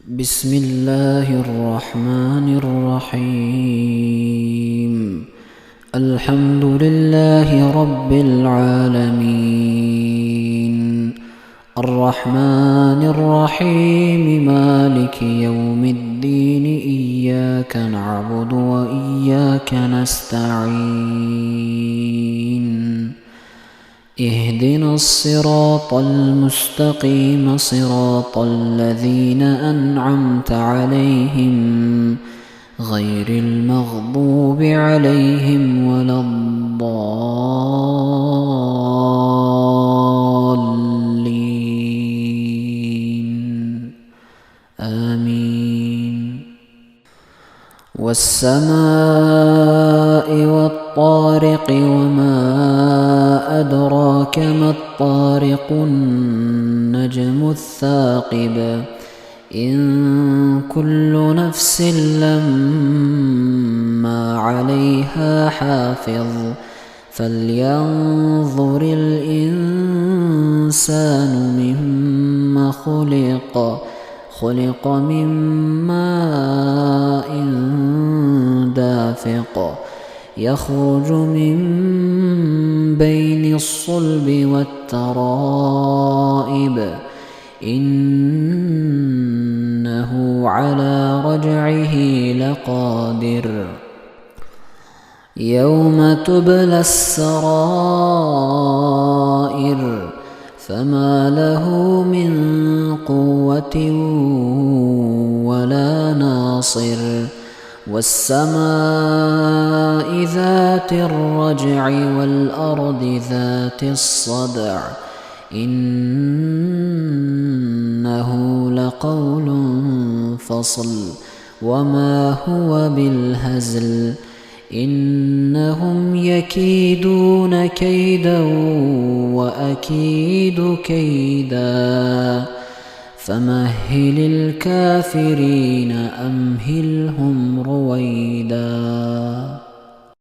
بسم الله الرحمن الرحيم. الحمد لله رب العالمين، الرحمن الرحيم، مالك يوم الدين. إياك نعبد وإياك نستعين. اهدنا الصراط المستقيم، صراط الذين أنعمت عليهم غير المغضوب عليهم ولا الضالين. آمين. والسماء والطارق وما أدراك ما الطارق. النجم الثاقب. إن كل نفس لما عليها حافظ. فلينظر الإنسان مما خلق. خلق من ماء دافق، يخرج من بين الصلب والترائب. إنه على رجعه لقادر. يوم تبلى السرائر، فما له من قوة ولا ناصر. والسماء ذات الرجع والأرض ذات الصدع. إنه لقول فصل، وما هو بالهزل. إنهم يكيدون كيدا وأكيد كيدا. فمهل الكافرين أمهلهم رويدا.